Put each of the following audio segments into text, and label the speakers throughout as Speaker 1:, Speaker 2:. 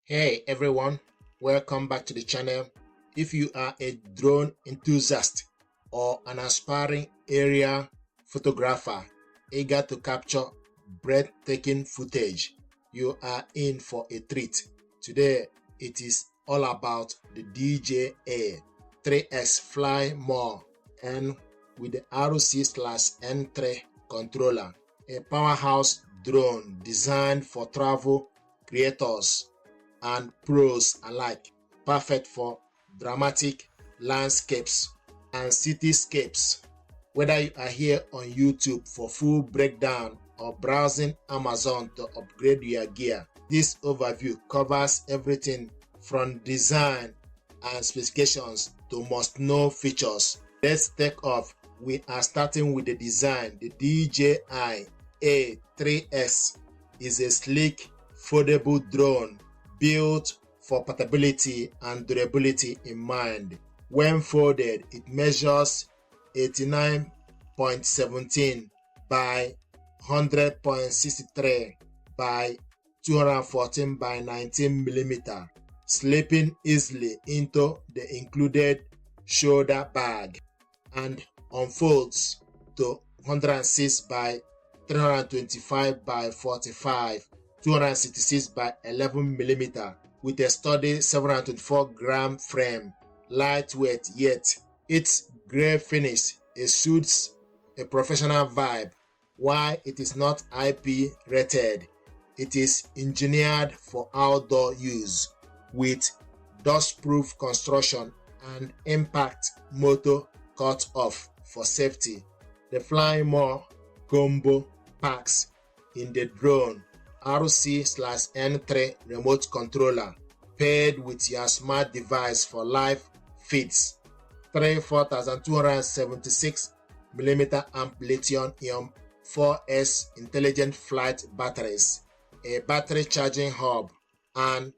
Speaker 1: Hey everyone, welcome back to the channel. If you are a drone enthusiast or an aspiring area photographer eager to capture breathtaking footage, you are in for a treat. Today it is all about the DJI Air 3X Fly More and with the RC-N3 controller, a powerhouse drone designed for travel creators and pros alike, perfect for dramatic landscapes and cityscapes. Whether you are here on YouTube for full breakdown or browsing Amazon to upgrade your gear, this overview covers everything from design and specifications to must-know features. Let's take off. We are starting with the design. The DJI Air 3X is a sleek, foldable drone built for portability and durability in mind. When folded, it measures 89.17 by 100.63 by 214 by 19 mm, slipping easily into the included shoulder bag and unfolds to 106 by 325 by 45 266 by 11 mm with a sturdy 724-gram frame, lightweight yet its gray finish exudes a professional vibe. While it is not IP rated, it is engineered for outdoor use with dust-proof construction and impact motor cut off for safety. The Fly More combo packs in the drone RC-N3 remote controller paired with your smart device for live feeds, 3 4276mm amp lithium-ion 4S intelligent flight batteries, a battery charging hub, and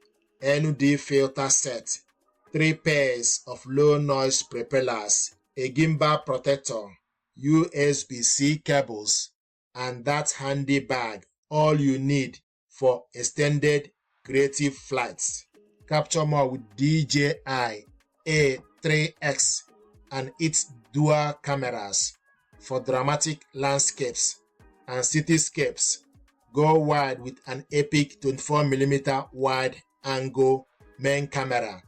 Speaker 1: ND filter set, 3 pairs of low noise propellers, a gimbal protector, USB-C cables, and that handy bag, all you need for extended creative flights. Capture more with DJI Air 3X and its dual cameras for dramatic landscapes and cityscapes. Go wide with an epic 24mm wide angle main camera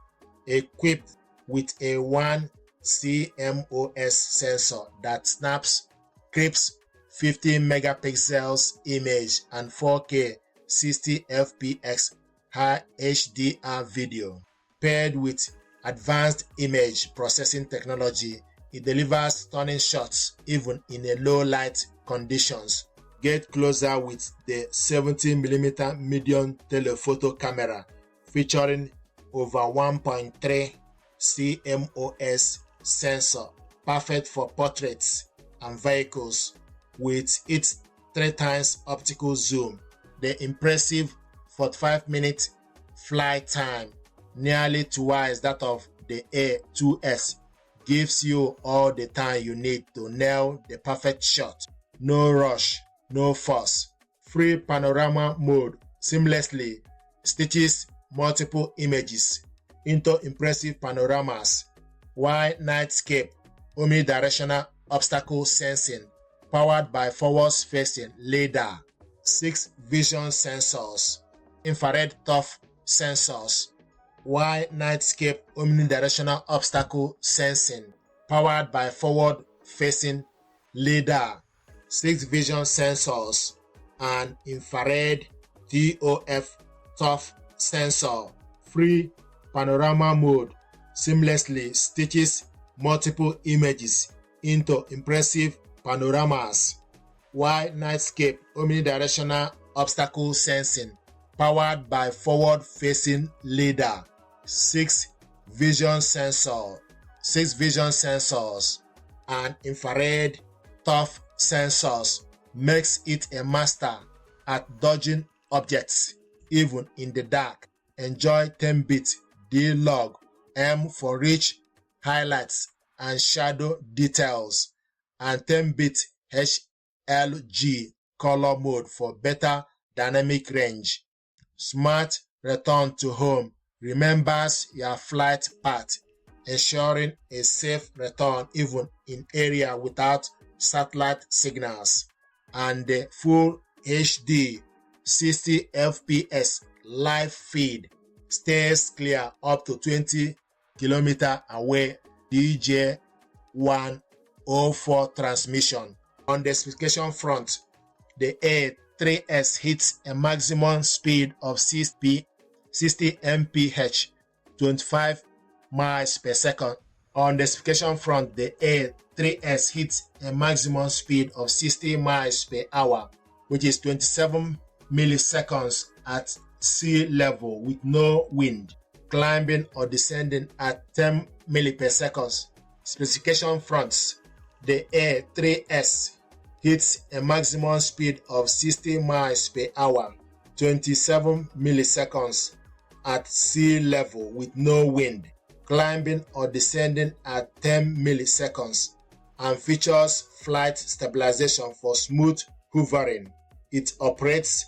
Speaker 1: equipped with a 1 CMOS sensor that snaps crisp 50 megapixels image and 4K 60 fps high HDR video. Paired with advanced image processing technology, it delivers stunning shots even in a low light conditions. Get closer with the 70mm medium telephoto camera featuring over 1.3 CMOS sensor, perfect for portraits and vehicles. With its 3 times optical zoom, the impressive 45-minute flight time, nearly twice that of the Air 2S, gives you all the time you need to nail the perfect shot. No rush, no fuss. Free panorama mode seamlessly stitches multiple images into impressive panoramas. Wide nightscape omnidirectional obstacle sensing, powered by forward-facing LiDAR, 6 vision sensors, infrared ToF sensors, wide nightscape omnidirectional obstacle sensing, powered by forward-facing LiDAR, 6 vision sensors, and infrared ToF sensor. Free panorama mode seamlessly stitches multiple images into impressive panoramas. Wide nightscape omnidirectional obstacle sensing, powered by forward-facing LiDAR, 6 vision sensors, and infrared ToF sensors makes it a master at dodging objects even in the dark. Enjoy 10-bit D-Log, M for rich highlights and shadow details, and 10-bit HLG color mode for better dynamic range. Smart return to home, remembers your flight path, ensuring a safe return even in area without satellite signals. And the full HD 60 FPS live feed stays clear up to 20 km away. DJI 104 transmission. On the specification front, the A3S hits a maximum speed of 60 mph, 25 miles per second. On the specification front, the A3S hits a maximum speed of 60 miles per hour, which is 27 milliseconds at sea level with no wind, climbing or descending at 10 milliseconds. Specification fronts, the A3S hits a maximum speed of 60 miles per hour, 27 milliseconds at sea level with no wind, climbing or descending at 10 milliseconds, and features flight stabilization for smooth hovering. It operates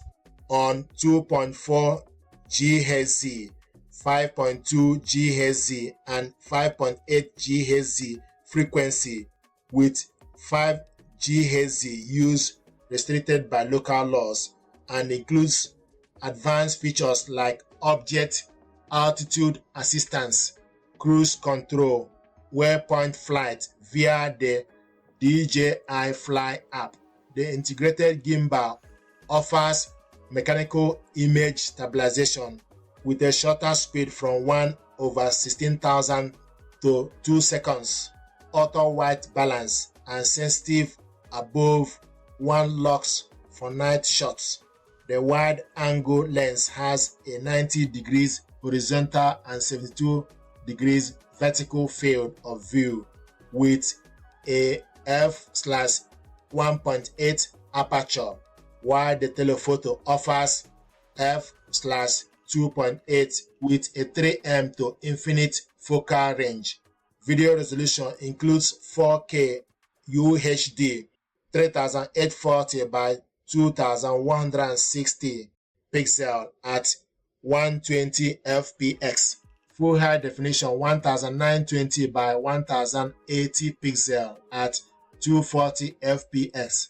Speaker 1: on 2.4 GHz, 5.2 GHz, and 5.8 GHz frequency, with 5 GHz use restricted by local laws, and includes advanced features like object altitude assistance, cruise control, waypoint flight via the DJI Fly app. The integrated gimbal offers mechanical image stabilization with a shutter speed from 1/16,000 to 2 seconds, auto white balance, and sensitive above 1 lux for night shots. The wide angle lens has a 90 degrees horizontal and 72 degrees vertical field of view with a f/1.8 aperture, while the telephoto offers f/2.8 with a 3M to infinite focal range. Video resolution includes 4K UHD 3840 by 2160 pixel at 120 fps, full high definition 1920 by 1080 pixel at 240 fps,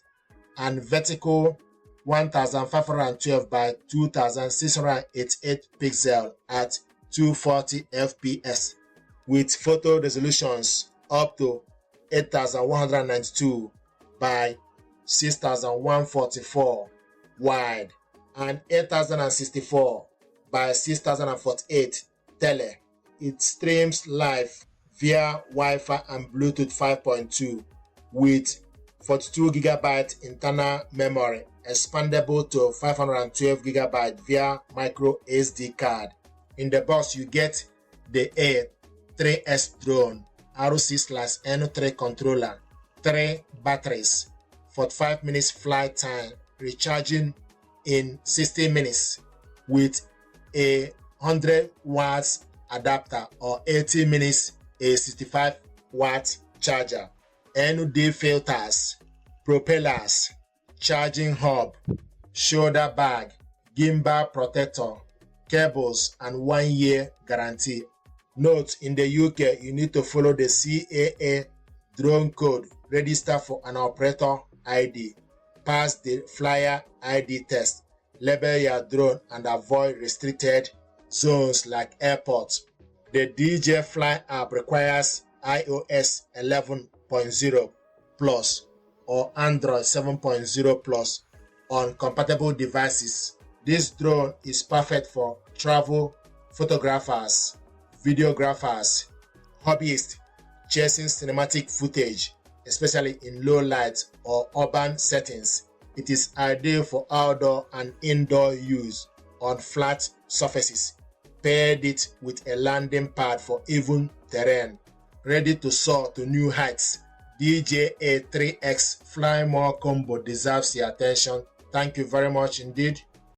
Speaker 1: and vertical 1512 by 2688 pixel at 240 fps, with photo resolutions up to 8192 by 6144 wide and 8064 by 6048 tele. It streams live via Wi-Fi and Bluetooth 5.2 with 42 GB internal memory, expandable to 512 GB via micro SD card. In the box, you get the A3S drone, RC-N3 controller, 3 batteries, 45 minutes flight time, recharging in 60 minutes with a 100 watts adapter or 80 minutes a 65 watt charger, ND filters, propellers, charging hub, shoulder bag, gimbal protector, cables, and 1-year guarantee. Note, in the UK, you need to follow the CAA drone code, register for an operator ID, pass the flyer ID test, label your drone, and avoid restricted zones like airports. The DJI Fly app requires iOS 11.0 plus or Android 7.0 plus on compatible devices. This drone is perfect for travel photographers, videographers, hobbyists chasing cinematic footage, especially in low light or urban settings. It is ideal for outdoor and indoor use on flat surfaces. Paired it with a landing pad for even terrain. Ready to soar to new heights. DJI 3X Fly More combo deserves your attention. Thank you very much indeed.